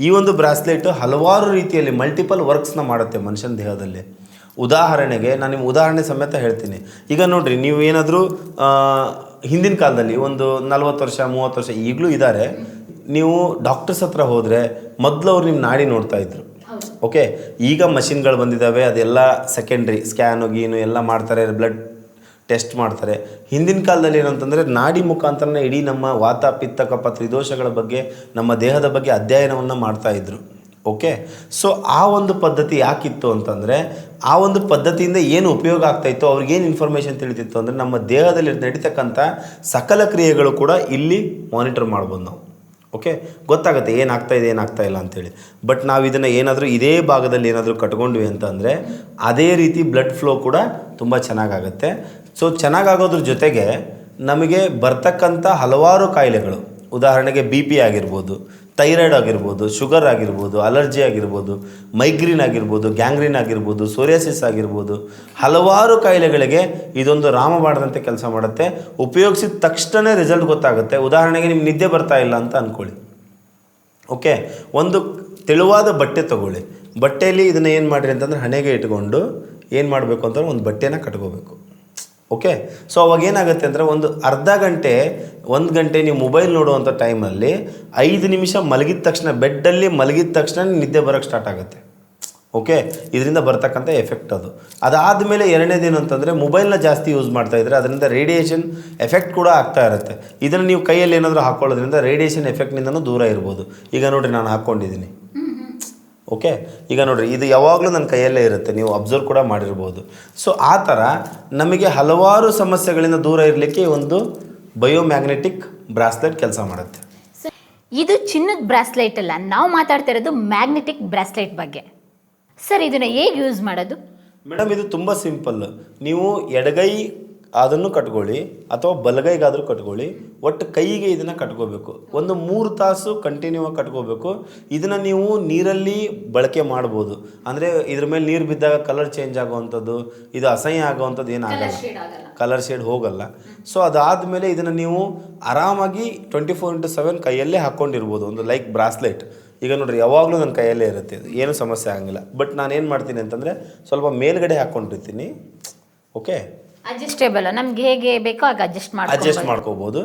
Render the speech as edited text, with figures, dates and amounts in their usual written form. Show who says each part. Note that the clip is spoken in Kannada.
Speaker 1: ಈ ಒಂದು ಬ್ರಾಸ್ಲೆಟ್ ಹಲವಾರು ರೀತಿಯಲ್ಲಿ ಮಲ್ಟಿಪಲ್ ವರ್ಕ್ಸ್ನ ಮಾಡುತ್ತೆ ಮನುಷ್ಯನ ದೇಹದಲ್ಲಿ. ಉದಾಹರಣೆಗೆ ನಾನು ನಿಮ್ಮ ಉದಾಹರಣೆ ಸಮೇತ ಹೇಳ್ತೀನಿ. ಈಗ ನೋಡಿರಿ, ನೀವು ಏನಾದರೂ ಹಿಂದಿನ ಕಾಲದಲ್ಲಿ ಒಂದು 40 ವರ್ಷ 30 ವರ್ಷ ಈಗಲೂ ಇದ್ದಾರೆ, ನೀವು ಡಾಕ್ಟರ್ಸ್ ಹತ್ರ ಹೋದರೆ ಮೊದಲು ಅವ್ರು ನಿಮ್ಮ ನಾಡಿ ನೋಡ್ತಾ ಇದ್ರು. ಓಕೆ, ಈಗ ಮಷಿನ್ಗಳು ಬಂದಿದ್ದಾವೆ, ಅದೆಲ್ಲ ಸೆಕೆಂಡ್ರಿ, ಸ್ಕ್ಯಾನು ಗೀನು ಎಲ್ಲ ಮಾಡ್ತಾರೆ, ಬ್ಲಡ್ ಟೆಸ್ಟ್ ಮಾಡ್ತಾರೆ. ಹಿಂದಿನ ಕಾಲದಲ್ಲಿ ಏನಂತಂದರೆ ನಾಡಿ ಮುಖಾಂತರನೇ ಇಡೀ ನಮ್ಮ ವಾತ ಪಿತ್ತ ಕಫ ತ್ರಿದೋಷಗಳ ಬಗ್ಗೆ, ನಮ್ಮ ದೇಹದ ಬಗ್ಗೆ ಅಧ್ಯಯನವನ್ನು ಮಾಡ್ತಾಯಿದ್ರು. ಓಕೆ, ಸೊ ಆ ಒಂದು ಪದ್ಧತಿ ಯಾಕಿತ್ತು ಅಂತಂದರೆ, ಆ ಒಂದು ಪದ್ಧತಿಯಿಂದ ಏನು ಉಪಯೋಗ ಆಗ್ತಾಯಿತ್ತು, ಅವ್ರಿಗೇನು ಇನ್ಫಾರ್ಮೇಷನ್ ತಿಳಿತಿತ್ತು ಅಂದರೆ, ನಮ್ಮ ದೇಹದಲ್ಲಿ ನಡೀತಕ್ಕಂಥ ಸಕಲ ಕ್ರಿಯೆಗಳು ಕೂಡ ಇಲ್ಲಿ ಮಾನಿಟರ್ ಮಾಡ್ಬೋದು ನಾವು. ಓಕೆ, ಗೊತ್ತಾಗುತ್ತೆ ಏನಾಗ್ತಾಯಿದೆ ಏನಾಗ್ತಾ ಇಲ್ಲ ಅಂಥೇಳಿ. ಬಟ್ ನಾವು ಇದನ್ನು ಏನಾದರೂ ಇದೇ ಭಾಗದಲ್ಲಿ ಏನಾದರೂ ಕಟ್ಕೊಂಡ್ವಿ ಅಂತಂದರೆ ಅದೇ ರೀತಿ ಬ್ಲಡ್ ಫ್ಲೋ ಕೂಡ ತುಂಬ ಚೆನ್ನಾಗಾಗುತ್ತೆ. ಸೊ ಚೆನ್ನಾಗಾಗೋದ್ರ ಜೊತೆಗೆ ನಮಗೆ ಬರ್ತಕ್ಕಂಥ ಹಲವಾರು ಕಾಯಿಲೆಗಳು, ಉದಾಹರಣೆಗೆ BP ಆಗಿರ್ಬೋದು, ಥೈರಾಯ್ಡ್ ಆಗಿರ್ಬೋದು, ಶುಗರ್ ಆಗಿರ್ಬೋದು, ಅಲರ್ಜಿ ಆಗಿರ್ಬೋದು, ಮೈಗ್ರೀನ್ ಆಗಿರ್ಬೋದು, ಗ್ಯಾಂಗ್ರೀನ್ ಆಗಿರ್ಬೋದು, ಸೋರಿಯಾಸಿಸ್ ಆಗಿರ್ಬೋದು, ಹಲವಾರು ಕಾಯಿಲೆಗಳಿಗೆ ಇದೊಂದು ರಾಮಬಾಣದಂತೆ ಕೆಲಸ ಮಾಡುತ್ತೆ. ಉಪಯೋಗಿಸಿದ ತಕ್ಷಣ ರಿಸಲ್ಟ್ ಗೊತ್ತಾಗುತ್ತೆ. ಉದಾಹರಣೆಗೆ ನಿಮ್ಗೆ ನಿದ್ದೆ ಬರ್ತಾ ಇಲ್ಲ ಅಂತ ಅಂದ್ಕೊಳ್ಳಿ. ಓಕೆ, ಒಂದು ತೆಳುವಾದ ಬಟ್ಟೆ ತೊಗೊಳ್ಳಿ. ಬಟ್ಟೆಯಲ್ಲಿ ಇದನ್ನು ಏನು ಮಾಡಿರಿ ಅಂತಂದರೆ ಹಣೆಗೆ ಇಟ್ಕೊಂಡು ಏನು ಮಾಡಬೇಕು ಅಂತಂದ್ರೆ ಒಂದು ಬಟ್ಟೆನ ಕಟ್ಕೋಬೇಕು. ಓಕೆ, ಸೊ ಅವಾಗ ಏನಾಗುತ್ತೆ ಅಂದರೆ ಒಂದು ಅರ್ಧ ಗಂಟೆ 1 ಗಂಟೆ ನೀವು ಮೊಬೈಲ್ ನೋಡುವಂಥ ಟೈಮಲ್ಲಿ 5 ನಿಮಿಷ ಮಲಗಿದ ತಕ್ಷಣ, ಬೆಡ್ಡಲ್ಲಿ ಮಲಗಿದ ತಕ್ಷಣ ನಿದ್ದೆ ಬರೋಕ್ಕೆ ಸ್ಟಾರ್ಟ್ ಆಗುತ್ತೆ. ಓಕೆ, ಇದರಿಂದ ಬರ್ತಕ್ಕಂಥ ಎಫೆಕ್ಟ್ ಅದು. ಅದಾದಮೇಲೆ ಎರಡನೇದೇನು ಅಂತಂದರೆ, ಮೊಬೈಲ್ನ ಜಾಸ್ತಿ ಯೂಸ್ ಮಾಡ್ತಾಯಿದ್ರೆ ಅದರಿಂದ ರೇಡಿಯೇಷನ್ ಎಫೆಕ್ಟ್ ಕೂಡ ಆಗ್ತಾ ಇರುತ್ತೆ. ಇದನ್ನು ನೀವು ಕೈಯಲ್ಲಿ ಏನಾದರೂ ಹಾಕ್ಕೊಳ್ಳೋದ್ರಿಂದ ರೇಡಿಯೇಷನ್ ಎಫೆಕ್ಟ್ನಿಂದನೂ ದೂರ ಇರ್ಬೋದು. ಈಗ ನೋಡಿರಿ, ನಾನು ಹಾಕ್ಕೊಂಡಿದ್ದೀನಿ. ಓಕೆ, ಈಗ ನೋಡಿರಿ, ಇದು ಯಾವಾಗಲೂ ನನ್ನ ಕೈಯಲ್ಲೇ ಇರುತ್ತೆ, ನೀವು ಅಬ್ಸರ್ವ್ ಕೂಡ ಮಾಡಿರ್ಬೋದು. ಸೊ ಆ ಥರ ನಮಗೆ ಹಲವಾರು ಸಮಸ್ಯೆಗಳಿಂದ ದೂರ ಇರಲಿಕ್ಕೆ ಒಂದು ಬಯೋಮ್ಯಾಗ್ನೆಟಿಕ್ ಬ್ರಾಸ್ಲೆಟ್ ಕೆಲಸ ಮಾಡುತ್ತೆ.
Speaker 2: ಇದು ಚಿನ್ನದ ಬ್ರಾಸ್ಲೆಟ್ ಅಲ್ಲ, ನಾವು ಮಾತಾಡ್ತಾ ಇರೋದು ಮ್ಯಾಗ್ನೆಟಿಕ್ ಬ್ರಾಸ್ಲೆಟ್ ಬಗ್ಗೆ. ಸರ್, ಇದನ್ನು ಹೇಗೆ ಯೂಸ್ ಮಾಡೋದು?
Speaker 1: ಮೇಡಮ್, ಇದು ತುಂಬ ಸಿಂಪಲ್. ನೀವು ಎಡಗೈ ಅದನ್ನು ಕಟ್ಕೊಳ್ಳಿ ಅಥವಾ ಬಲಗೈಗಾದರೂ ಕಟ್ಕೊಳ್ಳಿ, ಒಟ್ಟು ಕೈಗೆ ಇದನ್ನು ಕಟ್ಕೋಬೇಕು. ಒಂದು 3 ತಾಸು ಕಂಟಿನ್ಯೂ ಆಗಿ ಕಟ್ಕೋಬೇಕು. ಇದನ್ನು ನೀವು ನೀರಲ್ಲಿ ಬಳಕೆ ಮಾಡ್ಬೋದು. ಅಂದರೆ ಇದ್ರ ಮೇಲೆ ನೀರು ಬಿದ್ದಾಗ ಕಲರ್ ಚೇಂಜ್ ಆಗೋವಂಥದ್ದು, ಇದು ಅಸಹ್ಯ ಆಗೋವಂಥದ್ದು ಏನಾಗಲ್ಲ, ಕಲರ್ ಶೇಡ್ ಹೋಗಲ್ಲ. ಸೊ ಅದಾದಮೇಲೆ ಇದನ್ನು ನೀವು ಆರಾಮಾಗಿ 24/7 ಕೈಯಲ್ಲೇ ಹಾಕ್ಕೊಂಡಿರ್ಬೋದು, ಒಂದು ಲೈಕ್ ಬ್ರಾಸ್ಲೆಟ್. ಈಗ ನೋಡಿರಿ, ಯಾವಾಗಲೂ ನನ್ನ ಕೈಯಲ್ಲೇ ಇರುತ್ತೆ, ಇದು ಏನೂ ಸಮಸ್ಯೆ ಆಗಂಗಿಲ್ಲ. ಬಟ್ ನಾನೇನು ಮಾಡ್ತೀನಿ ಅಂತಂದರೆ ಸ್ವಲ್ಪ ಮೇಲ್ಗಡೆ ಹಾಕ್ಕೊಂಡಿರ್ತೀನಿ. ಓಕೆ,
Speaker 2: ಅಡ್ಜಸ್ಟೇಬಲ್, ನಮ್ಗೆ ಹೇಗೆ ಬೇಕೋ ಹಾಗೆ ಅಡ್ಜಸ್ಟ್ ಮಾಡ್ಕೋಬೋದು.